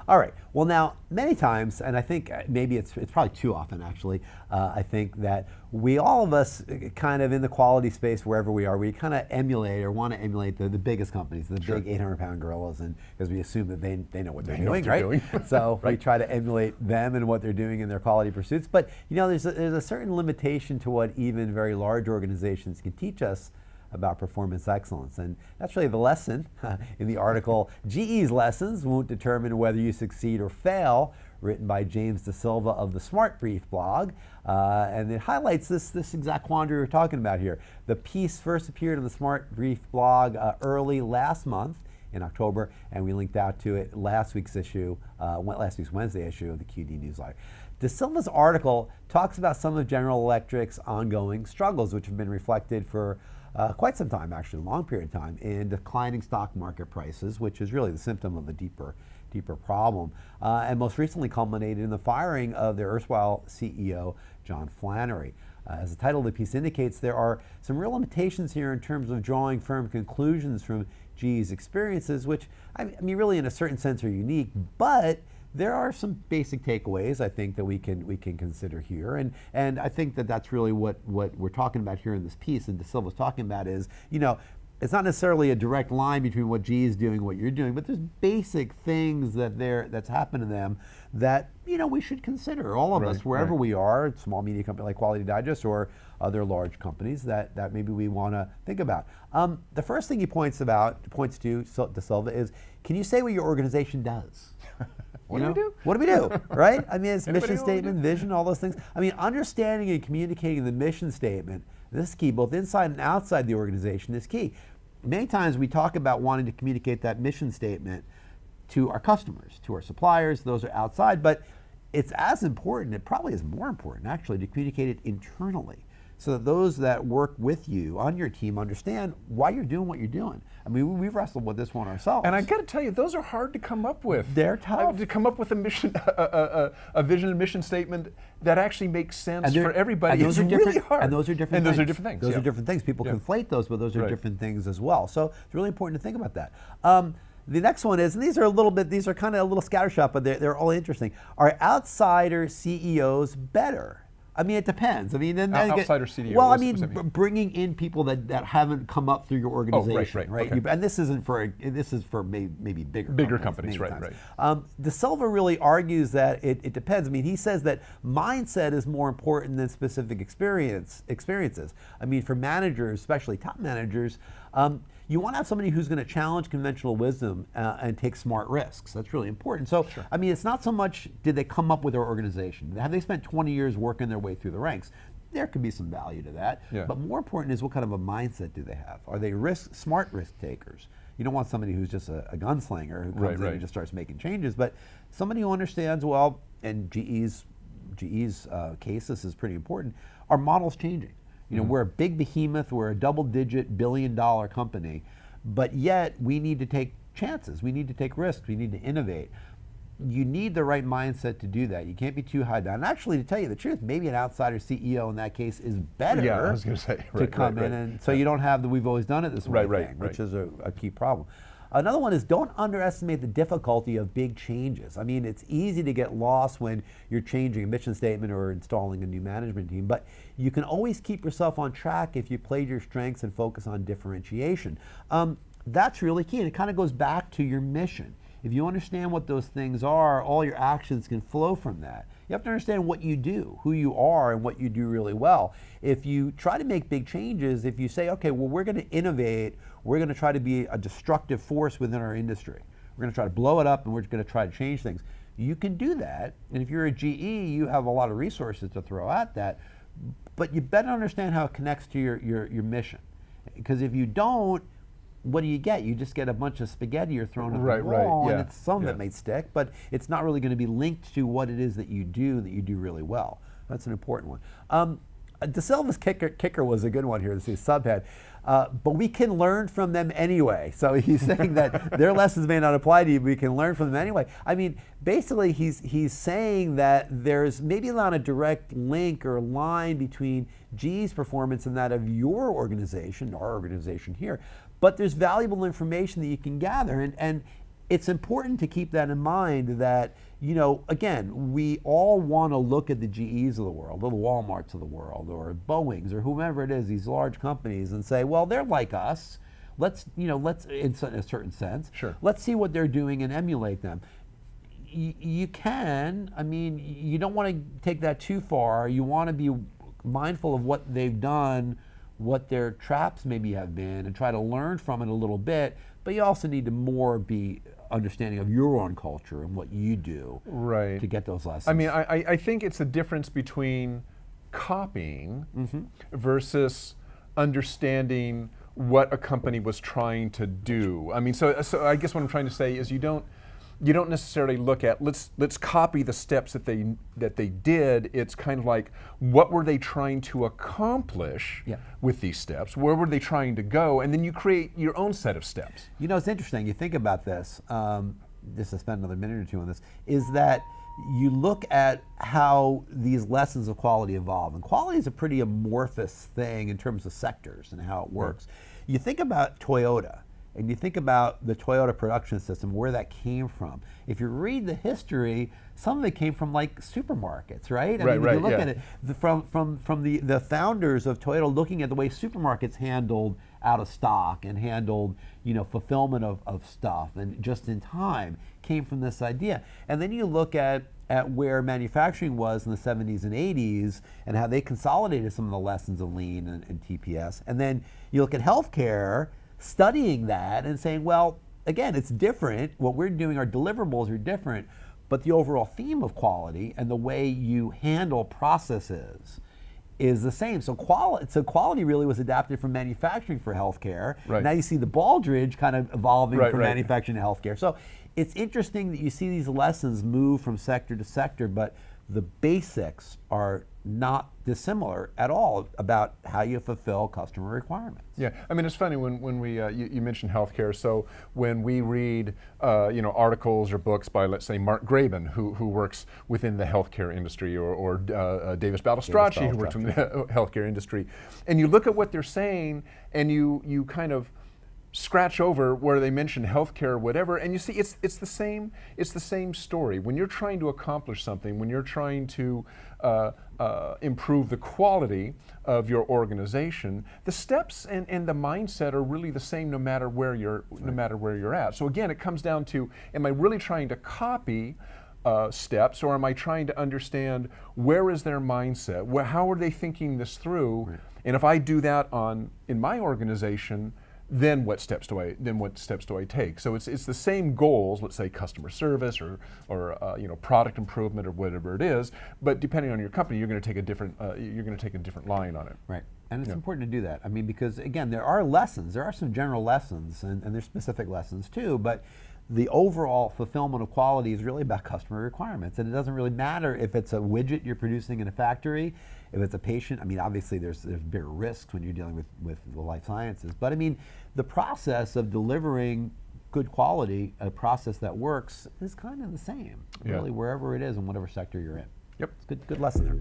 All right. Well, now, many times, and I think maybe it's probably too often, actually, I think that all of us kind of in the quality space, wherever we are, we kind of emulate or want to emulate the biggest companies, the big 800-pound gorillas, and because we assume that they know what they're doing, right? So we try to emulate them and what they're doing in their quality pursuits. But, there's a certain limitation to what even very large organizations can teach us about performance excellence. And that's really the lesson in the article, GE's Lessons Won't Determine Whether You Succeed or Fail, written by James De Silva of the Smart Brief blog. And it highlights this exact quandary we're talking about here. The piece first appeared on the Smart Brief blog early last month in October, and we linked out to it last week's Wednesday issue of the QD newsletter. De Silva's article talks about some of General Electric's ongoing struggles, which have been reflected for quite some time, actually, a long period of time, in declining stock market prices, which is really the symptom of a deeper problem, and most recently culminated in the firing of their erstwhile CEO, John Flannery. As the title of the piece indicates, there are some real limitations here in terms of drawing firm conclusions from GE's experiences, which, I mean, really in a certain sense are unique, but there are some basic takeaways I think that we can consider here, and I think that that's really what we're talking about here in this piece, and De Silva's talking about is, it's not necessarily a direct line between what GE is doing and what you're doing, but there's basic things that's happened to them that we should consider, all of us, wherever we are, small media company like Quality Digest or other large companies that maybe we want to think about. The first thing he points to, De Silva, is, can you say what your organization does? What do we do? What do we do, right? I mean, it's mission statement, vision, all those things. I mean, understanding and communicating the mission statement, this is key, both inside and outside the organization is key. Many times we talk about wanting to communicate that mission statement to our customers, to our suppliers, those are outside, but it's as important, it probably is more important actually, to communicate it internally, so that those that work with you on your team understand why you're doing what you're doing. I mean, we've wrestled with this one ourselves. And I got to tell you, those are hard to come up with. They're tough. To come up with a mission, a vision and mission statement that actually makes sense for everybody. And those are really hard. And those are different things. Those are different things. People conflate those, but those are different things as well. So it's really important to think about that. The next one is, and these are kind of a little scattershot, but they're all interesting. Are outsider CEOs better? I mean, it depends. I mean, outsider CEOs. Well, I mean, bringing in people that haven't come up through your organization, right? Okay. And this is for maybe bigger companies, right. De Silva really argues that it depends. I mean, he says that mindset is more important than specific experiences. I mean, for managers, especially top managers, you want to have somebody who's going to challenge conventional wisdom and take smart risks. That's really important. So, I mean, it's not so much did they come up with their organization. Have they spent 20 years working their way through the ranks? There could be some value to that. Yeah. But more important is, what kind of a mindset do they have? Are they smart risk takers? You don't want somebody who's just a gunslinger who comes in and just starts making changes, but somebody who understands, well, and GE's case, this is pretty important, our model's changing. We're a big behemoth, we're a double-digit billion-dollar company, but yet we need to take chances, we need to take risks, we need to innovate. You need the right mindset to do that. You can't be too high down. And actually, to tell you the truth, maybe an outsider CEO in that case is better I was going to say, to come in, and so you don't have the "we've always done it this way" thing, which is a key problem. Another one is, don't underestimate the difficulty of big changes. I mean, it's easy to get lost when you're changing a mission statement or installing a new management team, but you can always keep yourself on track if you play to your strengths and focus on differentiation. That's really key, and it kind of goes back to your mission. If you understand what those things are, all your actions can flow from that. You have to understand what you do, who you are, and what you do really well. If you try to make big changes, if you say, okay, well, we're going to innovate, we're going to try to be a destructive force within our industry, we're going to try to blow it up, and we're going to try to change things. You can do that, and if you're a GE, you have a lot of resources to throw at that, but you better understand how it connects to your mission. Because if you don't, what do you get? You just get a bunch of spaghetti you're throwing at the wall, and it's some that may stick, but it's not really going to be linked to what it is that you do really well. That's an important one. De Silva's kicker was a good one here. This is subhead. But we can learn from them anyway. So he's saying that their lessons may not apply to you, but we can learn from them anyway. I mean, basically he's saying that there's maybe not a direct link or line between GE's performance and that of your organization, our organization here, but there's valuable information that you can gather. And it's important to keep that in mind that, you know, again, we all want to look at the GEs of the world, or the Walmarts of the world, or Boeings, or whomever it is, these large companies, and say, well, they're like us. Let's, you know, let's, in a certain sense, Sure. let's see what they're doing and emulate them. You can, I mean, you don't want to take that too far. You want to be mindful of what they've done, what their traps maybe have been, and try to learn from it a little bit, but you also need to more be understanding of your own culture and what you do Right. to get those lessons. I mean, I think it's the difference between copying versus understanding what a company was trying to do. I mean, so I guess what I'm trying to say is you don't necessarily look at let's copy the steps that they did. It's kind of like, what were they trying to accomplish with these steps? Where were they trying to go? And then you create your own set of steps. You know, it's interesting. You think about this. Just to spend another minute or two on this, is that you look at how these lessons of quality evolve, and quality is a pretty amorphous thing in terms of sectors and how it works. You think about Toyota, and you think about the Toyota production system, where that came from. If you read the history, some of it came from like supermarkets, right? I mean, if you look at it, from the founders of Toyota looking at the way supermarkets handled out of stock and handled, you know, fulfillment of stuff and just in time, came from this idea. And then you look at where manufacturing was in the 70s and 80s and how they consolidated some of the lessons of lean and TPS. And then you look at healthcare, studying that and saying, well, again, it's different. What we're doing, our deliverables are different, but the overall theme of quality and the way you handle processes is the same. So quality really was adapted from manufacturing for healthcare. Right. Now you see the Baldridge kind of evolving from right. manufacturing to healthcare. So it's interesting that you see these lessons move from sector to sector, but the basics are not dissimilar at all about how you fulfill customer requirements. Yeah, I mean, it's funny when we you mentioned healthcare. So when we read you know, articles or books by, let's say, Mark Graban, who works within the healthcare industry, or Davis Balistracci, who works in the healthcare industry, and you look at what they're saying, and you kind of scratch over where they mention healthcare or whatever, and you see it's the same story. When you're trying to accomplish something, when you're trying to improve the quality of your organization, the steps and the mindset are really the same no matter where you're at. So again, it comes down to, am I really trying to copy steps, or am I trying to understand where is their mindset? How are they thinking this through? Right. And if I do that in my organization, then what steps do I take? So it's the same goals, let's say customer service or you know, product improvement or whatever it is, but depending on your company, you're going to take a different line on it. Right. And it's important to do that. I mean, because again, there are lessons, there are some general lessons, and there's specific lessons too, but the overall fulfillment of quality is really about customer requirements. And it doesn't really matter if it's a widget you're producing in a factory, if it's a patient. I mean, obviously there's bigger risks when you're dealing with the life sciences, but I mean, the process of delivering good quality, a process that works, is kind of the same, really, wherever it is and whatever sector you're in. Yep. It's good lesson there.